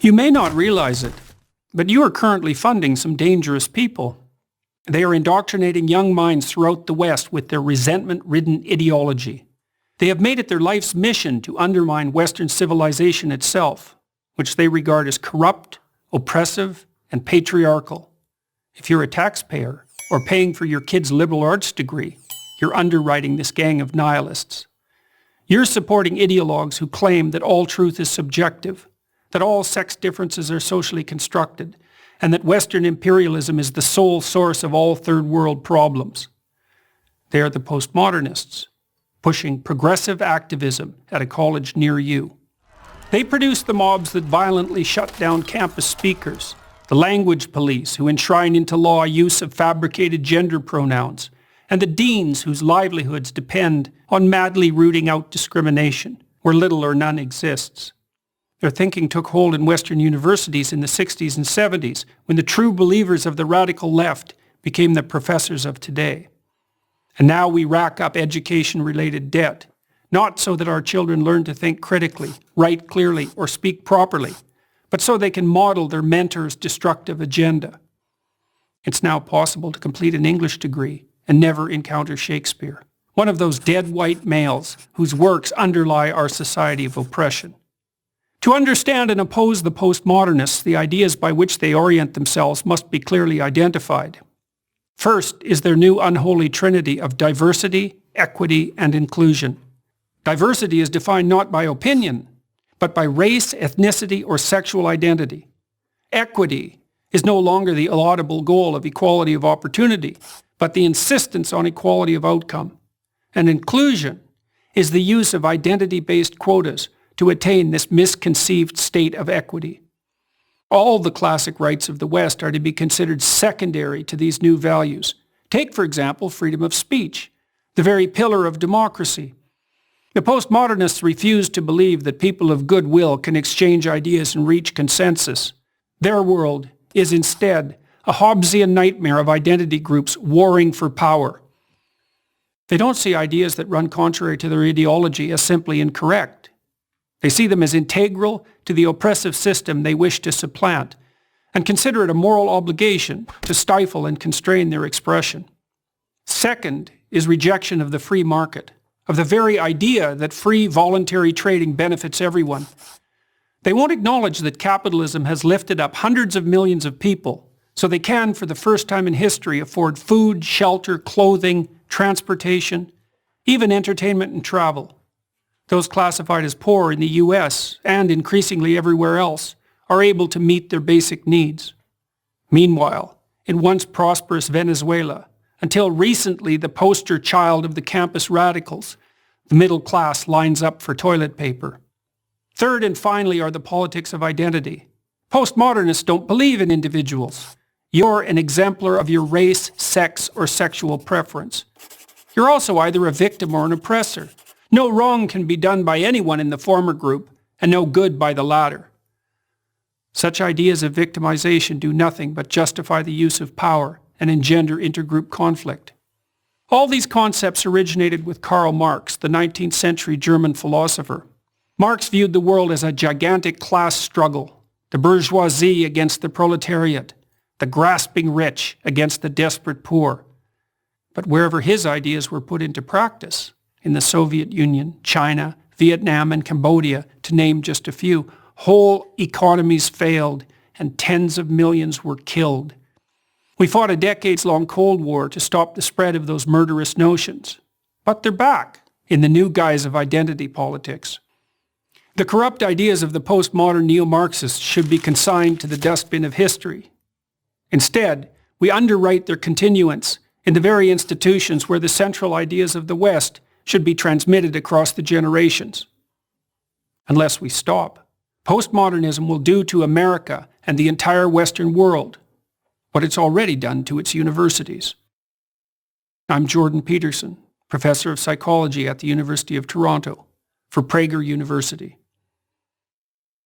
You may not realize it, but you are currently funding some dangerous people. They are indoctrinating young minds throughout the West with their resentment-ridden ideology. They have made it their life's mission to undermine Western civilization itself, which they regard as corrupt, oppressive, and patriarchal. If you're a taxpayer or paying for your kid's liberal arts degree, you're underwriting this gang of nihilists. You're supporting ideologues who claim that all truth is subjective, that all sex differences are socially constructed, and that Western imperialism is the sole source of all third world problems. They are the postmodernists, pushing progressive activism at a college near you. They produce the mobs that violently shut down campus speakers, the language police who enshrine into law use of fabricated gender pronouns, and the deans whose livelihoods depend on madly rooting out discrimination, where little or none exists. Their thinking took hold in Western universities in the 60s and 70s, when the true believers of the radical left became the professors of today. And now we rack up education-related debt, not so that our children learn to think critically, write clearly, or speak properly, but so they can model their mentor's destructive agenda. It's now possible to complete an English degree and never encounter Shakespeare, one of those dead white males whose works underlie our society of oppression. To understand and oppose the postmodernists, the ideas by which they orient themselves must be clearly identified. First is their new unholy trinity of diversity, equity, and inclusion. Diversity is defined not by opinion, but by race, ethnicity, or sexual identity. Equity is no longer the laudable goal of equality of opportunity, but the insistence on equality of outcome. And inclusion is the use of identity-based quotas to attain this misconceived state of equity. All the classic rights of the West are to be considered secondary to these new values. Take, for example, freedom of speech, the very pillar of democracy. The postmodernists refuse to believe that people of goodwill can exchange ideas and reach consensus. Their world is instead a Hobbesian nightmare of identity groups warring for power. They don't see ideas that run contrary to their ideology as simply incorrect. They see them as integral to the oppressive system they wish to supplant, and consider it a moral obligation to stifle and constrain their expression. Second is rejection of the free market, of the very idea that free voluntary trading benefits everyone. They won't acknowledge that capitalism has lifted up hundreds of millions of people, so they can, for the first time in history, afford food, shelter, clothing, transportation, even entertainment and travel. Those classified as poor in the US, and increasingly everywhere else, are able to meet their basic needs. Meanwhile, in once prosperous Venezuela, until recently the poster child of the campus radicals, the middle class lines up for toilet paper. Third and finally are the politics of identity. Postmodernists don't believe in individuals. You're an exemplar of your race, sex, or sexual preference. You're also either a victim or an oppressor. No wrong can be done by anyone in the former group, and no good by the latter. Such ideas of victimization do nothing but justify the use of power and engender intergroup conflict. All these concepts originated with Karl Marx, the 19th century German philosopher. Marx viewed the world as a gigantic class struggle, the bourgeoisie against the proletariat, the grasping rich against the desperate poor. But wherever his ideas were put into practice, in the Soviet Union, China, Vietnam, and Cambodia, to name just a few, whole economies failed and tens of millions were killed. We fought a decades-long Cold War to stop the spread of those murderous notions. But they're back in the new guise of identity politics. The corrupt ideas of the postmodern neo-Marxists should be consigned to the dustbin of history. Instead, we underwrite their continuance in the very institutions where the central ideas of the West should be transmitted across the generations. Unless we stop, postmodernism will do to America and the entire Western world what it's already done to its universities. I'm Jordan Peterson, professor of psychology at the University of Toronto, for Prager University.